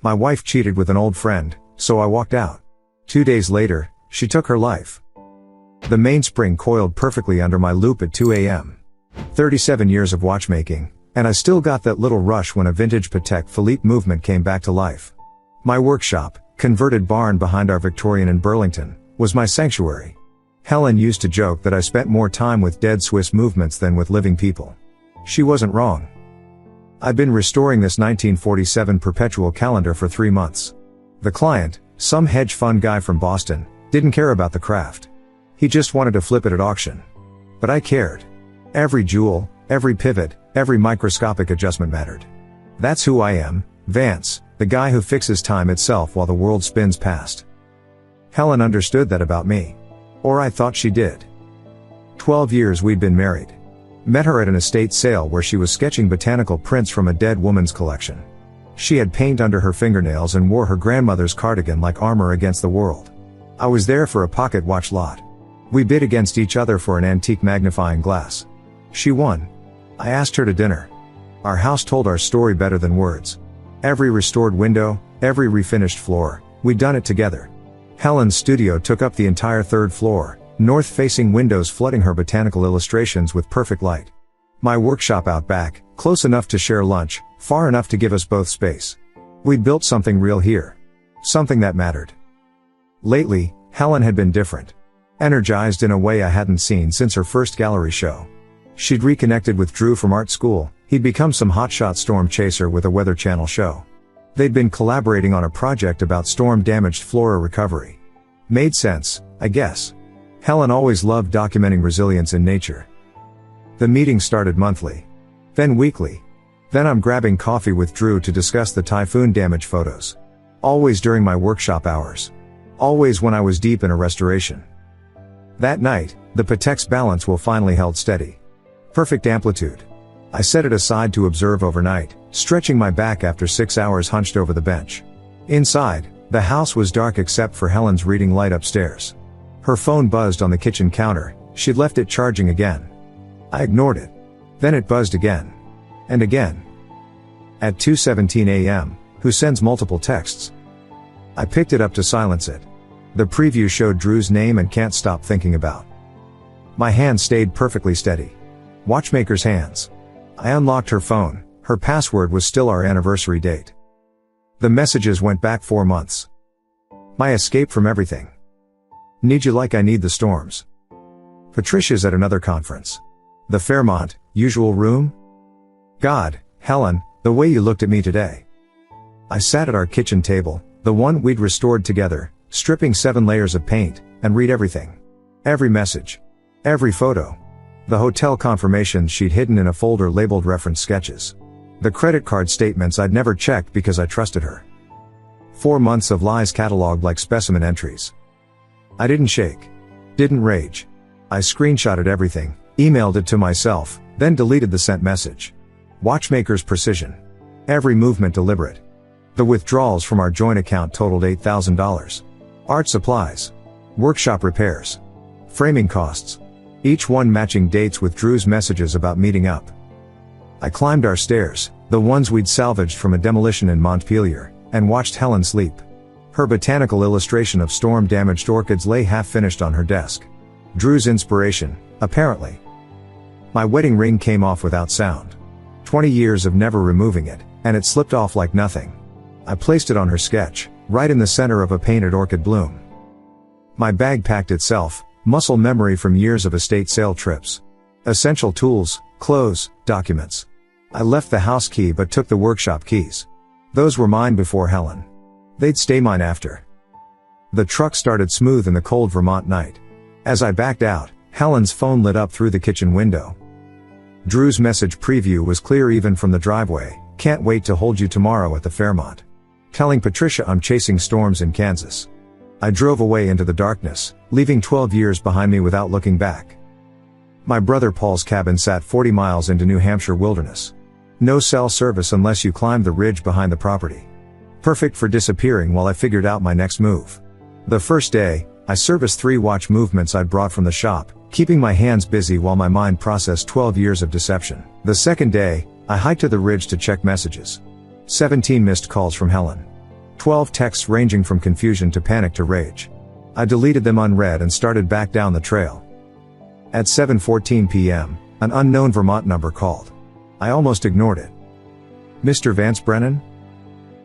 My wife cheated with an old friend, so I walked out. 2 days later, she took her life. The mainspring coiled perfectly under my loop at 2 a.m. 37 years of watchmaking, and I still got that little rush when a vintage Patek Philippe movement came back to life. My workshop, converted barn behind our Victorian in Burlington, was my sanctuary. Helen used to joke that I spent more time with dead Swiss movements than with living people. She wasn't wrong. I'd been restoring this 1947 perpetual calendar for 3 months. The client, some hedge fund guy from Boston, didn't care about the craft. He just wanted to flip it at auction. But I cared. Every jewel, every pivot, every microscopic adjustment mattered. That's who I am, Vance, the guy who fixes time itself while the world spins past. Helen understood that about me. Or I thought she did. 12 years we'd been married. Met her at an estate sale where she was sketching botanical prints from a dead woman's collection. She had paint under her fingernails and wore her grandmother's cardigan like armor against the world. I was there for a pocket watch lot. We bid against each other for an antique magnifying glass. She won. I asked her to dinner. Our house told our story better than words. Every restored window, every refinished floor, we'd done it together. Helen's studio took up the entire 3rd floor, north-facing windows flooding her botanical illustrations with perfect light. My workshop out back, close enough to share lunch, far enough to give us both space. We'd built something real here. Something that mattered. Lately, Helen had been different. Energized in a way I hadn't seen since her first gallery show. She'd reconnected with Drew from art school. He'd become some hotshot storm chaser with a Weather Channel show. They'd been collaborating on a project about storm-damaged flora recovery. Made sense, I guess. Helen always loved documenting resilience in nature. The meeting started monthly. Then weekly. Then I'm grabbing coffee with Drew to discuss the typhoon damage photos. Always during my workshop hours. Always when I was deep in a restoration. That night, the Patek's balance will finally held steady. Perfect amplitude. I set it aside to observe overnight, stretching my back after 6 hours hunched over the bench. Inside, the house was dark except for Helen's reading light upstairs. Her phone buzzed on the kitchen counter. She'd left it charging again. I ignored it. Then it buzzed again. And again. At 2:17 a.m., who sends multiple texts? I picked it up to silence it. The preview showed Drew's name and can't stop thinking about. My hand stayed perfectly steady. Watchmaker's hands. I unlocked her phone. Her password was still our anniversary date. The messages went back 4 months. My escape from everything. Need you like I need the storms. Patricia's at another conference. The Fairmont, usual room? God, Helen, the way you looked at me today. I sat at our kitchen table, the one we'd restored together, stripping 7 layers of paint, and read everything. Every message. Every photo. The hotel confirmations she'd hidden in a folder labeled reference sketches. The credit card statements I'd never checked because I trusted her. 4 months of lies cataloged like specimen entries. I didn't shake. Didn't rage. I screenshotted everything, emailed it to myself, then deleted the sent message. Watchmaker's precision. Every movement deliberate. The withdrawals from our joint account totaled $8,000. Art supplies. Workshop repairs. Framing costs. Each one matching dates with Drew's messages about meeting up. I climbed our stairs, the ones we'd salvaged from a demolition in Montpelier, and watched Helen sleep. Her botanical illustration of storm-damaged orchids lay half-finished on her desk. Drew's inspiration, apparently. My wedding ring came off without sound. 20 years of never removing it, and it slipped off like nothing. I placed it on her sketch, right in the center of a painted orchid bloom. My bag packed itself, muscle memory from years of estate sale trips. Essential tools, clothes, documents. I left the house key but took the workshop keys. Those were mine before Helen. They'd stay mine after. The truck started smooth in the cold Vermont night. As I backed out, Helen's phone lit up through the kitchen window. Drew's message preview was clear even from the driveway. Can't wait to hold you tomorrow at the Fairmont. Telling Patricia I'm chasing storms in Kansas. I drove away into the darkness, leaving 12 years behind me without looking back. My brother Paul's cabin sat 40 miles into New Hampshire wilderness. No cell service unless you climbed the ridge behind the property. Perfect for disappearing while I figured out my next move. The first day, I serviced 3 watch movements I'd brought from the shop, keeping my hands busy while my mind processed 12 years of deception. The second day, I hiked to the ridge to check messages. 17 missed calls from Helen. 12 texts ranging from confusion to panic to rage. I deleted them unread and started back down the trail. At 7:14 p.m., an unknown Vermont number called. I almost ignored it. Mr. Vance Brennan?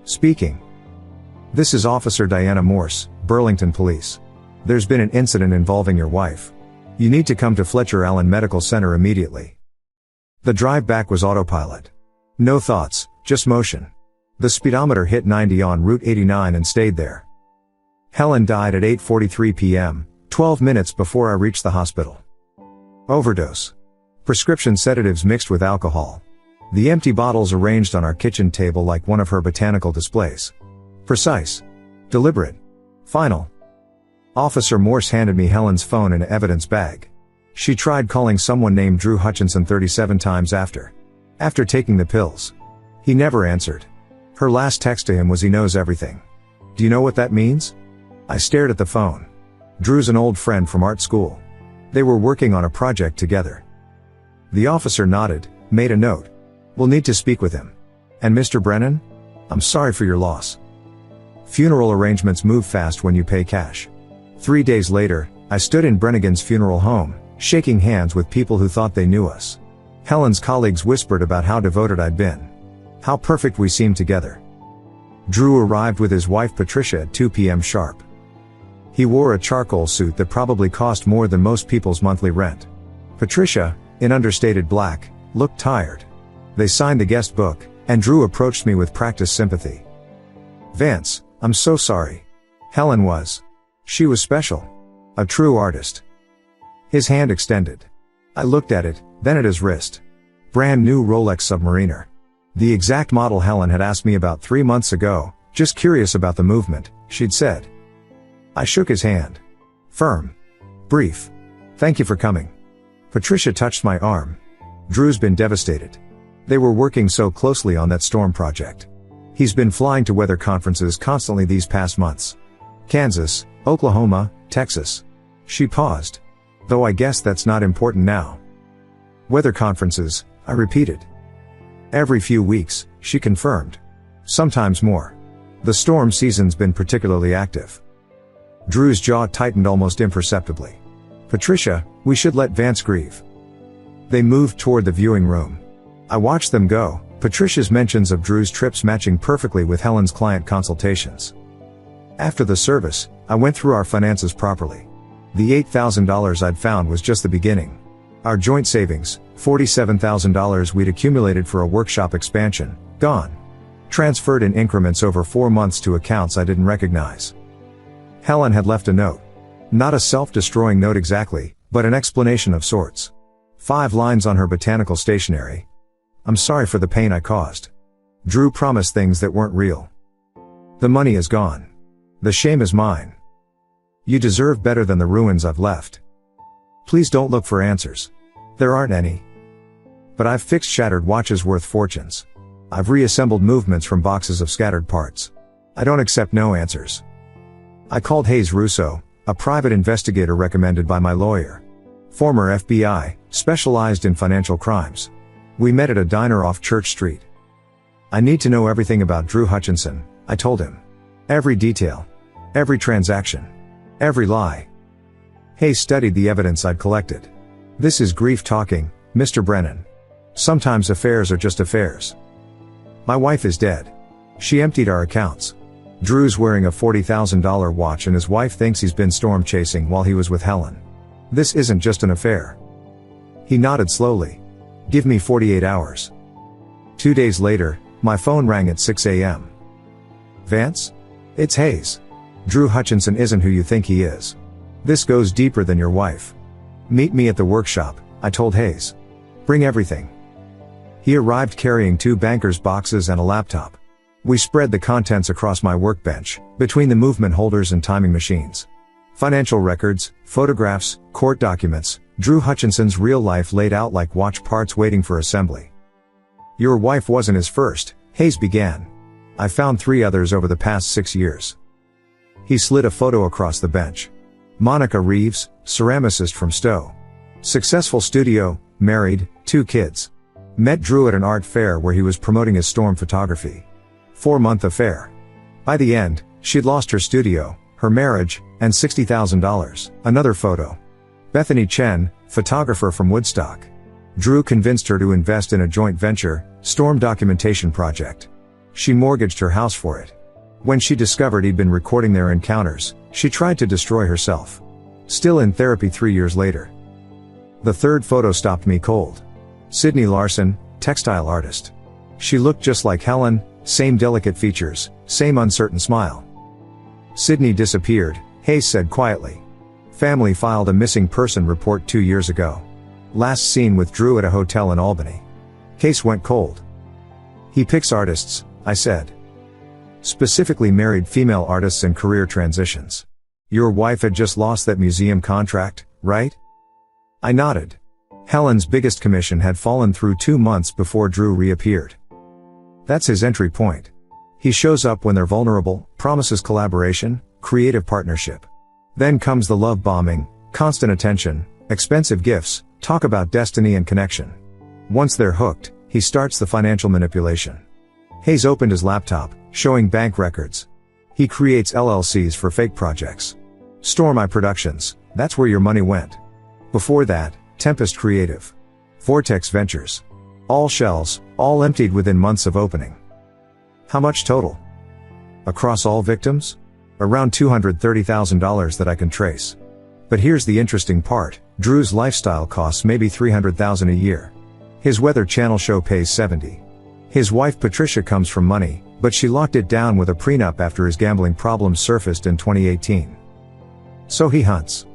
Speaking. This is Officer Diana Morse, Burlington Police. There's been an incident involving your wife. You need to come to Fletcher Allen Medical Center immediately. The drive back was autopilot. No thoughts, just motion. The speedometer hit 90 on Route 89 and stayed there. Helen died at 8:43 p.m., 12 minutes before I reached the hospital. Overdose. Prescription sedatives mixed with alcohol. The empty bottles arranged on our kitchen table like one of her botanical displays. Precise. Deliberate. Final. Officer Morse handed me Helen's phone in an evidence bag. She tried calling someone named Drew Hutchinson 37 times after taking the pills. He never answered. Her last text to him was, "He knows everything." Do you know what that means? I stared at the phone. Drew's an old friend from art school. They were working on a project together. The officer nodded, made a note. We'll need to speak with him. And Mr. Brennan? I'm sorry for your loss. Funeral arrangements move fast when you pay cash. 3 days later, I stood in Brennigan's funeral home, shaking hands with people who thought they knew us. Helen's colleagues whispered about how devoted I'd been. How perfect we seemed together. Drew arrived with his wife Patricia at 2 p.m. sharp. He wore a charcoal suit that probably cost more than most people's monthly rent. Patricia, in understated black, looked tired. They signed the guest book, and Drew approached me with practiced sympathy. "Vance, I'm so sorry." Helen was. She was special. A true artist. His hand extended. I looked at it, then at his wrist. Brand new Rolex Submariner. The exact model Helen had asked me about 3 months ago, just curious about the movement, she'd said. I shook his hand. Firm. Brief. "Thank you for coming." Patricia touched my arm. Drew's been devastated. They were working so closely on that storm project. He's been flying to weather conferences constantly these past months. Kansas, Oklahoma, Texas. She paused. Though I guess that's not important now. Weather conferences, I repeated. Every few weeks, she confirmed. Sometimes more. The storm season's been particularly active. Drew's jaw tightened almost imperceptibly. "Patricia, we should let Vance grieve." They moved toward the viewing room. I watched them go, Patricia's mentions of Drew's trips matching perfectly with Helen's client consultations. After the service, I went through our finances properly. The $8,000 I'd found was just the beginning. Our joint savings, $47,000 we'd accumulated for a workshop expansion, gone. Transferred in increments over 4 months to accounts I didn't recognize. Helen had left a note. Not a self-destroying note exactly, but an explanation of sorts. 5 lines on her botanical stationery. "I'm sorry for the pain I caused. Drew promised things that weren't real. The money is gone. The shame is mine. You deserve better than the ruins I've left. Please don't look for answers. There aren't any. But I've fixed shattered watches worth fortunes. I've reassembled movements from boxes of scattered parts. I don't accept no answers." I called Hayes Russo, a private investigator recommended by my lawyer. Former FBI, specialized in financial crimes. We met at a diner off Church Street. "I need to know everything about Drew Hutchinson," I told him. "Every detail. Every transaction. Every lie." Hayes studied the evidence I'd collected. "This is grief talking, Mr. Brennan. Sometimes affairs are just affairs. My wife is dead. She emptied our accounts. Drew's wearing a $40,000 watch and his wife thinks he's been storm chasing while he was with Helen. This isn't just an affair." He nodded slowly. "Give me 48 hours. 2 days later, my phone rang at 6 a.m. "Vance? It's Hayes. Drew Hutchinson isn't who you think he is. This goes deeper than your wife. Meet me at the workshop," I told Hayes. "Bring everything." He arrived carrying 2 banker's boxes and a laptop. We spread the contents across my workbench, between the movement holders and timing machines. Financial records, photographs, court documents, Drew Hutchinson's real life laid out like watch parts waiting for assembly. "Your wife wasn't his first," Hayes began. "I found 3 others over the past 6 years. He slid a photo across the bench. Monica Reeves, ceramicist from Stowe. Successful studio, married, 2 kids. Met Drew at an art fair where he was promoting his storm photography. 4-month affair. By the end, she'd lost her studio, her marriage, and $60,000. Another photo. Bethany Chen, photographer from Woodstock. Drew convinced her to invest in a joint venture, storm documentation project. She mortgaged her house for it. When she discovered he'd been recording their encounters, she tried to destroy herself. Still in therapy 3 years later. The third photo stopped me cold. Sydney Larson, textile artist. She looked just like Helen, same delicate features, same uncertain smile. Sydney disappeared, Hayes said quietly. Family filed a missing person report 2 years ago. Last seen with Drew at a hotel in Albany. Case went cold. He picks artists, I said. Specifically married female artists and career transitions. Your wife had just lost that museum contract, right? I nodded. Helen's biggest commission had fallen through 2 months before Drew reappeared. That's his entry point. He shows up when they're vulnerable, promises collaboration, creative partnership. Then comes the love bombing, constant attention, expensive gifts, talk about destiny and connection. Once they're hooked, he starts the financial manipulation. Hayes opened his laptop, showing bank records. He creates LLCs for fake projects. Storm I Productions, that's where your money went. Before that, Tempest Creative. Vortex Ventures. All shells, all emptied within months of opening. How much total? Across all victims? Around $230,000 that I can trace. But here's the interesting part, Drew's lifestyle costs maybe $300,000 a year. His Weather Channel show pays $70,000. His wife Patricia comes from money, but she locked it down with a prenup after his gambling problems surfaced in 2018. So he hunts.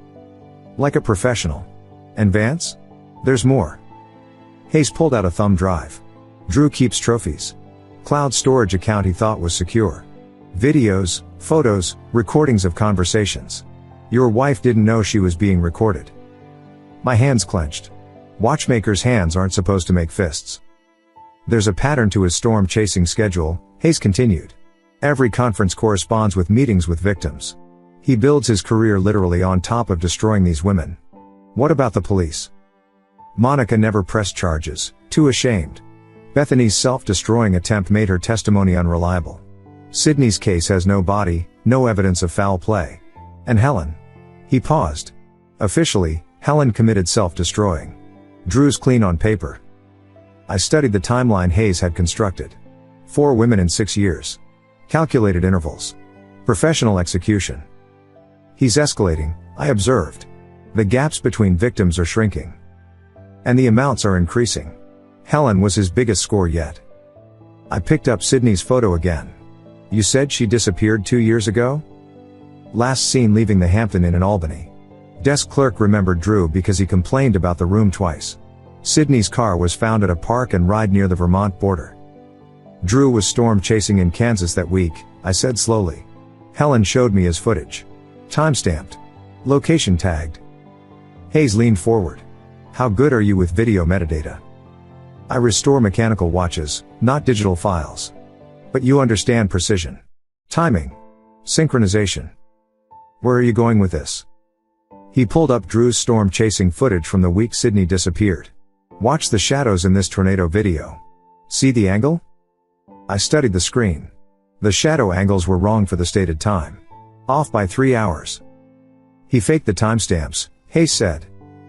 Like a professional. And Vance? There's more. Hayes pulled out a thumb drive. Drew keeps trophies. Cloud storage account he thought was secure. Videos, photos, recordings of conversations. Your wife didn't know she was being recorded. My hands clenched. Watchmakers' hands aren't supposed to make fists. There's a pattern to his storm chasing schedule, Hayes continued. Every conference corresponds with meetings with victims. He builds his career literally on top of destroying these women. What about the police? Monica never pressed charges, too ashamed. Bethany's self-destroying attempt made her testimony unreliable. Sydney's case has no body, no evidence of foul play. And Helen? He paused. Officially, Helen committed self-destroying. Drew's clean on paper. I studied the timeline Hayes had constructed. 4 women in 6 years. Calculated intervals. Professional execution. He's escalating, I observed. The gaps between victims are shrinking. And the amounts are increasing. Helen was his biggest score yet. I picked up Sydney's photo again. You said she disappeared 2 years ago? Last seen leaving the Hampton Inn in Albany. Desk clerk remembered Drew because he complained about the room twice. Sydney's car was found at a park and ride near the Vermont border. Drew was storm chasing in Kansas that week, I said slowly. Helen showed me his footage. Timestamped. Location tagged. Hayes leaned forward. How good are you with video metadata? I restore mechanical watches, not digital files. But you understand precision. Timing. Synchronization. Where are you going with this? He pulled up Drew's storm chasing footage from the week Sydney disappeared. Watch the shadows in this tornado video. See the angle? I studied the screen. The shadow angles were wrong for the stated time. Off by 3 hours. He faked the timestamps, Hayes said.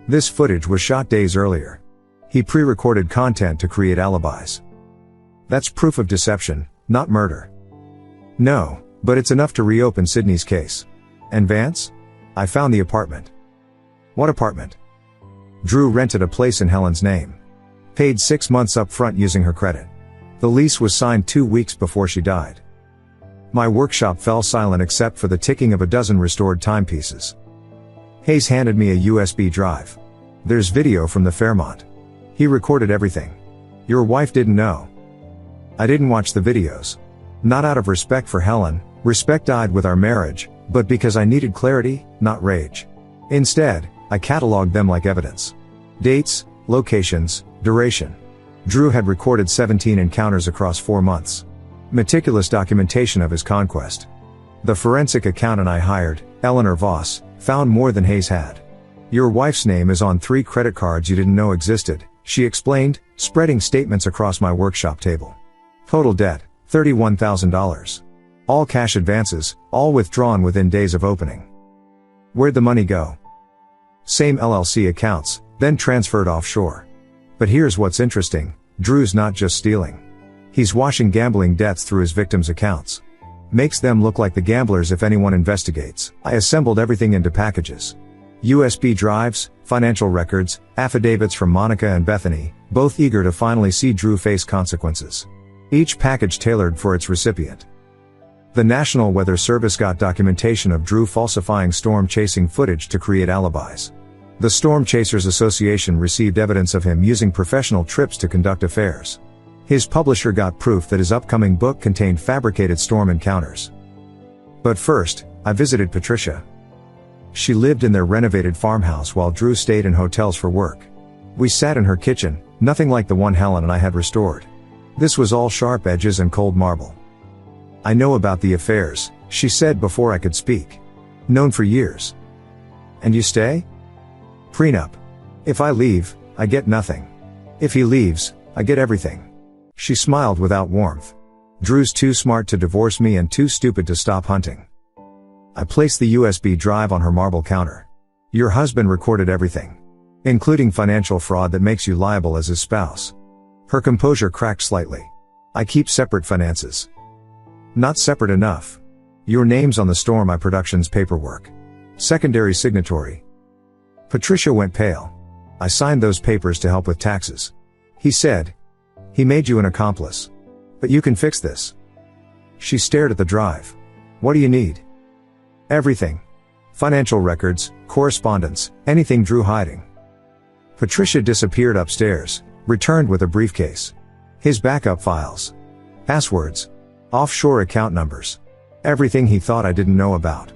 This footage was shot days earlier. He pre-recorded content to create alibis. That's proof of deception, not murder. No, but it's enough to reopen Sydney's case. And Vance? I found the apartment. What apartment? Drew rented a place in Helen's name. Paid 6 months up front using her credit. The lease was signed 2 weeks before she died. My workshop fell silent except for the ticking of a dozen restored timepieces. Hayes handed me a USB drive. There's video from the Fairmont. He recorded everything. Your wife didn't know. I didn't watch the videos. Not out of respect for Helen, respect died with our marriage, but because I needed clarity, not rage. Instead, I cataloged them like evidence. Dates, locations, duration. Drew had recorded 17 encounters across 4 months. Meticulous documentation of his conquest. The forensic accountant I hired, Eleanor Voss, found more than Hayes had. Your wife's name is on 3 credit cards you didn't know existed, she explained, spreading statements across my workshop table. Total debt, $31,000. All cash advances, all withdrawn within days of opening. Where'd the money go? Same LLC accounts, then transferred offshore. But here's what's interesting, Drew's not just stealing. He's washing gambling debts through his victims' accounts. Makes them look like the gamblers if anyone investigates. I assembled everything into packages. USB drives, financial records, affidavits from Monica and Bethany, both eager to finally see Drew face consequences. Each package tailored for its recipient. The National Weather Service got documentation of Drew falsifying storm chasing footage to create alibis. The Storm Chasers Association received evidence of him using professional trips to conduct affairs. His publisher got proof that his upcoming book contained fabricated storm encounters. But first, I visited Patricia. She lived in their renovated farmhouse while Drew stayed in hotels for work. We sat in her kitchen, nothing like the one Helen and I had restored. This was all sharp edges and cold marble. I know about the affairs, she said before I could speak. Known for years. And you stay? Prenup. If I leave, I get nothing. If he leaves, I get everything. She smiled without warmth. Drew's too smart to divorce me and too stupid to stop hunting. I placed the USB drive on her marble counter. Your husband recorded everything. Including financial fraud that makes you liable as his spouse. Her composure cracked slightly. I keep separate finances. Not separate enough. Your name's on the Storm I Productions paperwork. Secondary signatory. Patricia went pale. I signed those papers to help with taxes. He said. He made you an accomplice. But you can fix this. She stared at the drive. What do you need? Everything. Financial records, correspondence, anything Drew hiding. Patricia disappeared upstairs, returned with a briefcase. His backup files. Passwords. Offshore account numbers. Everything he thought I didn't know about.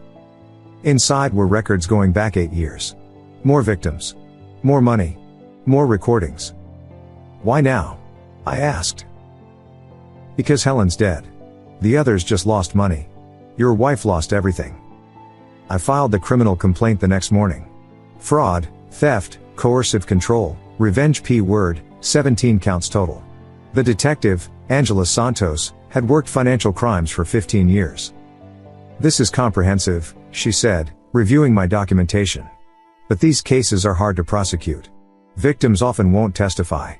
Inside were records going back 8 years. More victims. More money. More recordings. Why now? I asked. Because Helen's dead. The others just lost money. Your wife lost everything. I filed the criminal complaint the next morning. Fraud, theft, coercive control, revenge P-word, 17 counts total. The detective, Angela Santos, had worked financial crimes for 15 years. This is comprehensive, she said, reviewing my documentation. But these cases are hard to prosecute. Victims often won't testify.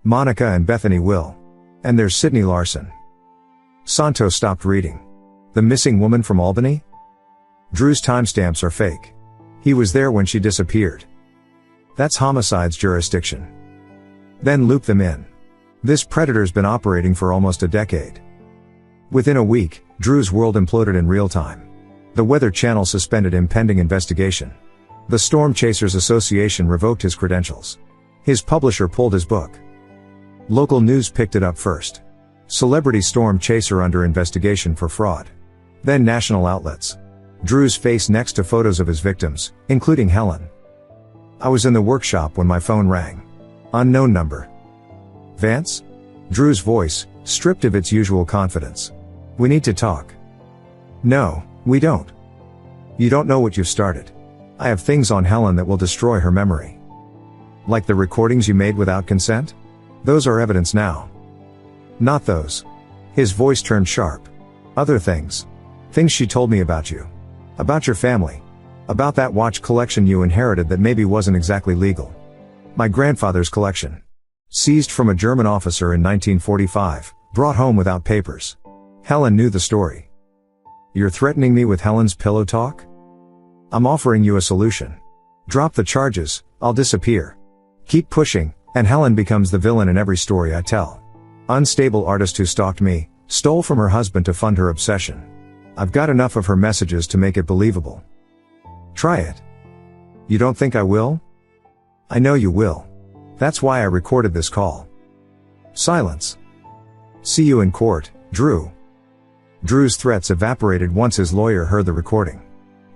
Monica and Bethany will. And there's Sydney Larson. Santos stopped reading. The missing woman from Albany? Drew's timestamps are fake. He was there when she disappeared. That's homicide's jurisdiction. Then loop them in. This predator's been operating for almost a decade. Within a week, Drew's world imploded in real time. The Weather Channel suspended him pending investigation. The Storm Chasers Association revoked his credentials. His publisher pulled his book. Local news picked it up first. Celebrity storm chaser under investigation for fraud. Then national outlets. Drew's face next to photos of his victims, including Helen. I was in the workshop when my phone rang. Unknown number. Vance? Drew's voice, stripped of its usual confidence. We need to talk. No, we don't. You don't know what you've started. I have things on Helen that will destroy her memory. Like the recordings you made without consent? Those are evidence now. Not those. His voice turned sharp. Other things. Things she told me about you. About your family. About that watch collection you inherited that maybe wasn't exactly legal. My grandfather's collection. Seized from a German officer in 1945, brought home without papers. Helen knew the story. You're threatening me with Helen's pillow talk? I'm offering you a solution. Drop the charges, I'll disappear. Keep pushing, and Helen becomes the villain in every story I tell. Unstable artist who stalked me, stole from her husband to fund her obsession. I've got enough of her messages to make it believable. Try it. You don't think I will? I know you will. That's why I recorded this call. Silence. See you in court, Drew. Drew's threats evaporated once his lawyer heard the recording.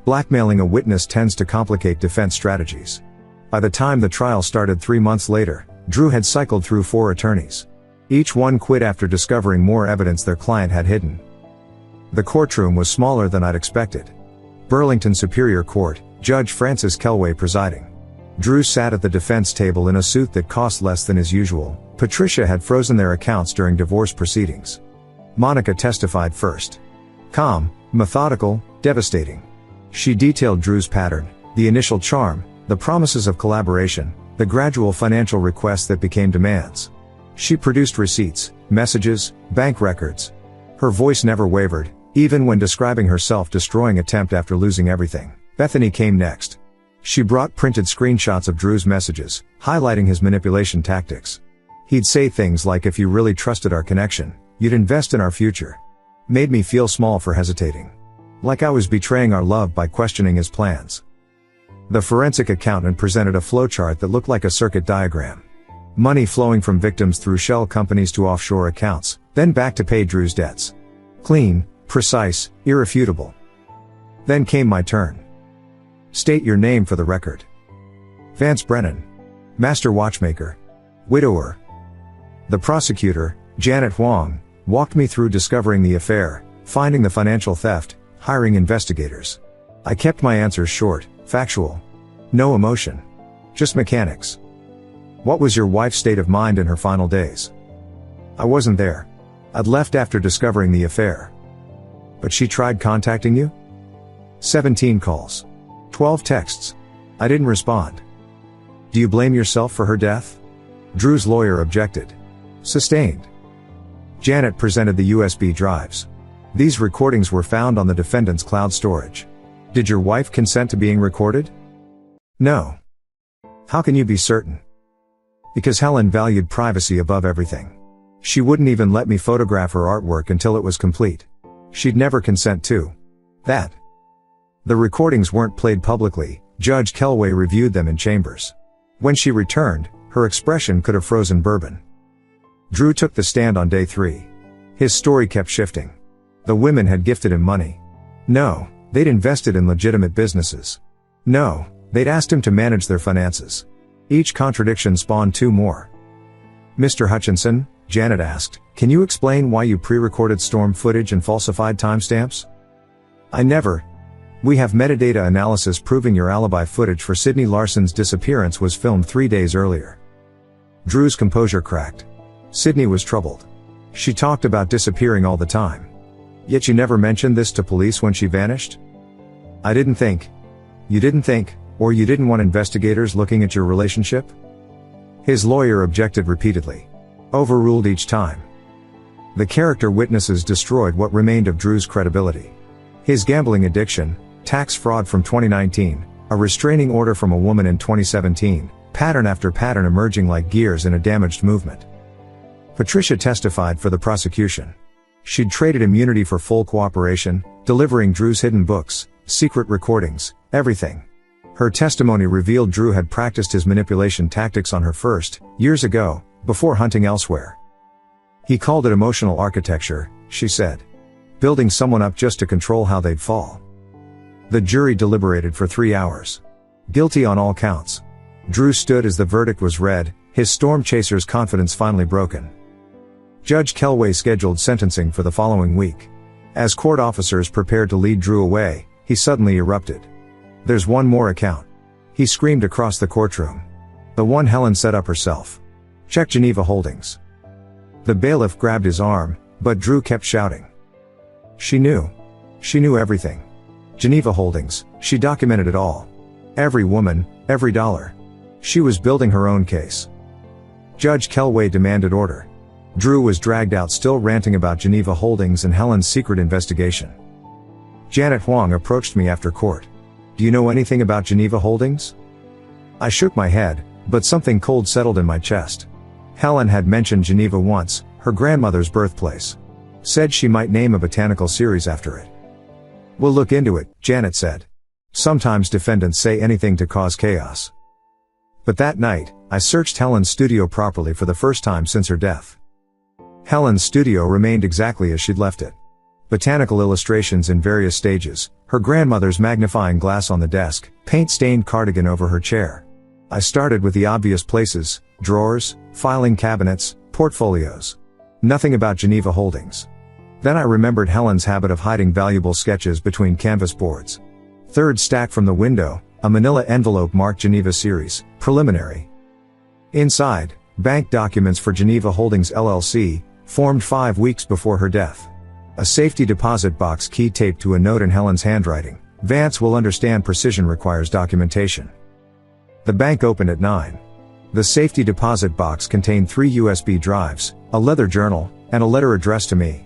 Blackmailing a witness tends to complicate defense strategies. By the time the trial started 3 months later, Drew had cycled through 4 attorneys. Each one quit after discovering more evidence their client had hidden. The courtroom was smaller than I'd expected. Burlington Superior Court, Judge Francis Kelway presiding. Drew sat at the defense table in a suit that cost less than his usual. Patricia had frozen their accounts during divorce proceedings. Monica testified first. Calm, methodical, devastating. She detailed Drew's pattern, the initial charm, the promises of collaboration, the gradual financial requests that became demands. She produced receipts, messages, bank records. Her voice never wavered, even when describing her self-destroying attempt after losing everything. Bethany came next. She brought printed screenshots of Drew's messages, highlighting his manipulation tactics. He'd say things like, "If you really trusted our connection, you'd invest in our future." Made me feel small for hesitating. Like I was betraying our love by questioning his plans. The forensic accountant presented a flowchart that looked like a circuit diagram. Money flowing from victims through shell companies to offshore accounts, then back to pay Drew's debts. Clean, precise, irrefutable. Then came my turn. "State your name for the record." "Vance Brennan. Master watchmaker. Widower." The prosecutor, Janet Huang, walked me through discovering the affair, finding the financial theft, hiring investigators. I kept my answers short, factual. No emotion. Just mechanics. "What was your wife's state of mind in her final days?" "I wasn't there. I'd left after discovering the affair." "But she tried contacting you?" 17 calls. 12 texts. I didn't respond." "Do you blame yourself for her death?" Drew's lawyer objected. Sustained. Janet presented the USB drives. "These recordings were found on the defendant's cloud storage. Did your wife consent to being recorded?" "No." "How can you be certain?" "Because Helen valued privacy above everything. She wouldn't even let me photograph her artwork until it was complete. She'd never consent to that." The recordings weren't played publicly. Judge Kelway reviewed them in chambers. When she returned, her expression could have frozen bourbon. Drew took the stand on day 3. His story kept shifting. The women had gifted him money. No, they'd invested in legitimate businesses. No, they'd asked him to manage their finances. Each contradiction spawned 2 more. "Mr. Hutchinson," Janet asked, "can you explain why you pre-recorded storm footage and falsified timestamps?" "I never. We have metadata analysis proving your alibi footage for Sidney Larson's disappearance was filmed 3 days earlier." Drew's composure cracked. Sidney was troubled. "She talked about disappearing all the time. Yet you never mentioned this to police when she vanished?" "I didn't think." "You didn't think, or you didn't want investigators looking at your relationship?" His lawyer objected repeatedly. Overruled each time. The character witnesses destroyed what remained of Drew's credibility. His gambling addiction, tax fraud from 2019, a restraining order from a woman in 2017, pattern after pattern emerging like gears in a damaged movement. Patricia testified for the prosecution. She'd traded immunity for full cooperation, delivering Drew's hidden books, secret recordings, everything. Her testimony revealed Drew had practiced his manipulation tactics on her first, years ago, before hunting elsewhere. He called it emotional architecture, she said. Building someone up just to control how they'd fall. The jury deliberated for 3 hours. Guilty on all counts. Drew stood as the verdict was read, his storm chaser's confidence finally broken. Judge Kelway scheduled sentencing for the following week. As court officers prepared to lead Drew away, he suddenly erupted. "There's one more account," he screamed across the courtroom. "The one Helen set up herself. Check Geneva Holdings." The bailiff grabbed his arm, but Drew kept shouting. She knew. She knew everything. Geneva Holdings, she documented it all. Every woman, every dollar. She was building her own case. Judge Kelway demanded order. Drew was dragged out still ranting about Geneva Holdings and Helen's secret investigation. Janet Huang approached me after court. "Do you know anything about Geneva Holdings?" I shook my head, but something cold settled in my chest. Helen had mentioned Geneva once, her grandmother's birthplace. Said she might name a botanical series after it. "We'll look into it," Janet said. Sometimes defendants say anything to cause chaos. But that night, I searched Helen's studio properly for the first time since her death. Helen's studio remained exactly as she'd left it. Botanical illustrations in various stages, her grandmother's magnifying glass on the desk, paint-stained cardigan over her chair. I started with the obvious places, drawers, filing cabinets, portfolios. Nothing about Geneva Holdings. Then I remembered Helen's habit of hiding valuable sketches between canvas boards. Third stack from the window, a manila envelope marked Geneva Series, preliminary. Inside, bank documents for Geneva Holdings LLC, formed 5 weeks before her death. A safety deposit box key taped to a note in Helen's handwriting. Vance will understand precision requires documentation. The bank opened at 9. The safety deposit box contained 3 USB drives, a leather journal, and a letter addressed to me.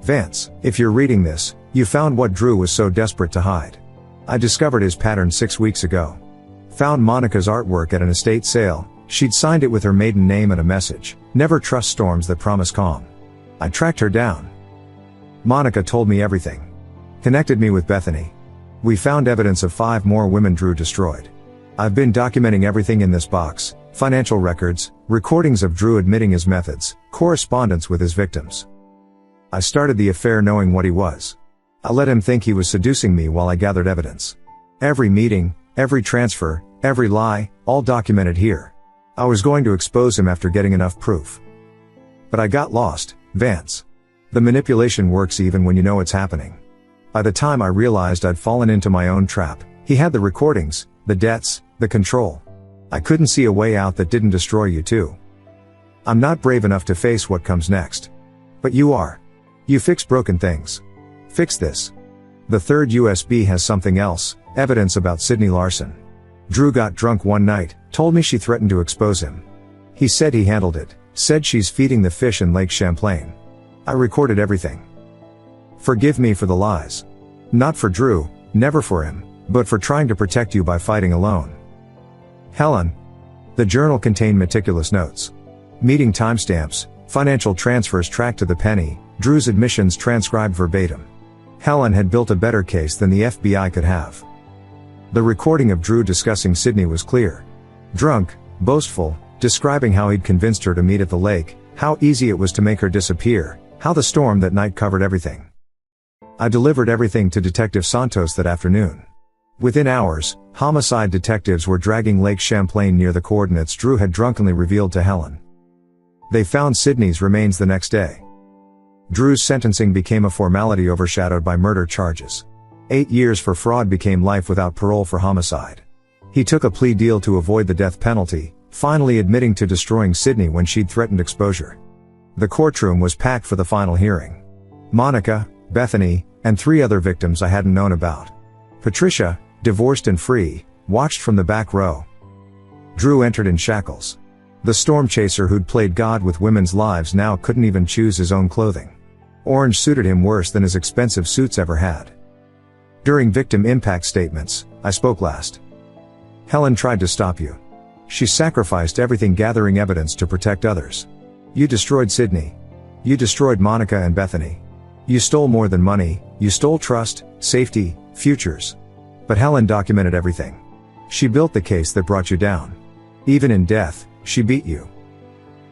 Vance, if you're reading this, you found what Drew was so desperate to hide. I discovered his pattern 6 weeks ago. Found Monica's artwork at an estate sale. She'd signed it with her maiden name and a message: never trust storms that promise calm. I tracked her down. Monica told me everything. Connected me with Bethany. We found evidence of 5 more women Drew destroyed. I've been documenting everything in this box: financial records, recordings of Drew admitting his methods, correspondence with his victims. I started the affair knowing what he was. I let him think he was seducing me while I gathered evidence. Every meeting, every transfer, every lie, all documented here. I was going to expose him after getting enough proof. But I got lost, Vance. The manipulation works even when you know it's happening. By the time I realized I'd fallen into my own trap, he had the recordings, the debts, the control. I couldn't see a way out that didn't destroy you too. I'm not brave enough to face what comes next. But you are. You fix broken things. Fix this. The 3rd USB has something else, evidence about Sydney Larson. Drew got drunk one night, told me she threatened to expose him. He said he handled it, said she's feeding the fish in Lake Champlain. I recorded everything. Forgive me for the lies. Not for Drew, never for him, but for trying to protect you by fighting alone. Helen. The journal contained meticulous notes. Meeting timestamps, financial transfers tracked to the penny, Drew's admissions transcribed verbatim. Helen had built a better case than the FBI could have. The recording of Drew discussing Sydney was clear. Drunk, boastful, describing how he'd convinced her to meet at the lake, how easy it was to make her disappear, how the storm that night covered everything. I delivered everything to Detective Santos that afternoon. Within hours, homicide detectives were dragging Lake Champlain near the coordinates Drew had drunkenly revealed to Helen. They found Sydney's remains the next day. Drew's sentencing became a formality overshadowed by murder charges. 8 years for fraud became life without parole for homicide. He took a plea deal to avoid the death penalty, finally admitting to destroying Sydney when she'd threatened exposure. The courtroom was packed for the final hearing. Monica, Bethany, and 3 other victims I hadn't known about. Patricia, divorced and free, watched from the back row. Drew entered in shackles. The storm chaser who'd played God with women's lives now couldn't even choose his own clothing. Orange suited him worse than his expensive suits ever had. During victim impact statements, I spoke last. Helen tried to stop you. She sacrificed everything gathering evidence to protect others. You destroyed Sydney. You destroyed Monica and Bethany. You stole more than money, you stole trust, safety, futures. But Helen documented everything. She built the case that brought you down. Even in death, she beat you.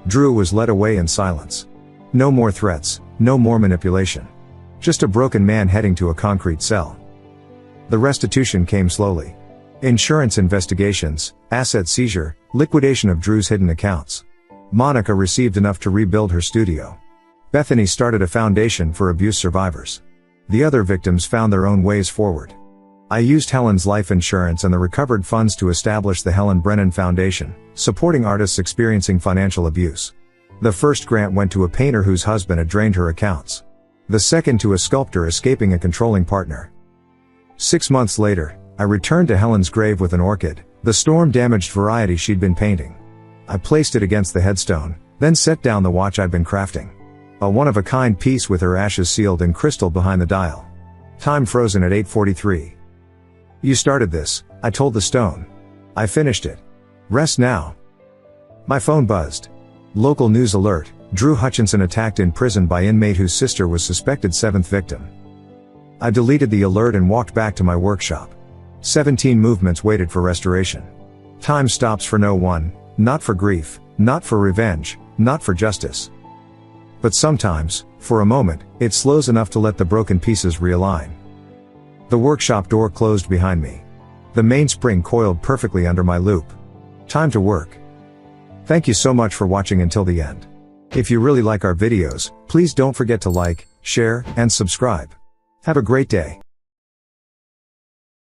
Drew was led away in silence. No more threats, no more manipulation. Just a broken man heading to a concrete cell. The restitution came slowly. Insurance investigations, asset seizure, liquidation of Drew's hidden accounts. Monica received enough to rebuild her studio. Bethany started a foundation for abuse survivors. The other victims found their own ways forward. I used Helen's life insurance and the recovered funds to establish the Helen Brennan Foundation, supporting artists experiencing financial abuse. The first grant went to a painter whose husband had drained her accounts. The second to a sculptor escaping a controlling partner. 6 months later, I returned to Helen's grave with an orchid, the storm-damaged variety she'd been painting. I placed it against the headstone, then set down the watch I'd been crafting. A one-of-a-kind piece with her ashes sealed in crystal behind the dial. Time frozen at 8:43. You started this, I told the stone. I finished it. Rest now. My phone buzzed. Local news alert, Drew Hutchinson attacked in prison by inmate whose sister was suspected 7th victim. I deleted the alert and walked back to my workshop. 17 movements waited for restoration. Time stops for no one, not for grief, not for revenge, not for justice. But sometimes, for a moment, it slows enough to let the broken pieces realign. The workshop door closed behind me. The mainspring coiled perfectly under my loop. Time to work. Thank you so much for watching until the end. If you really like our videos, please don't forget to like, share, and subscribe. Have a great day.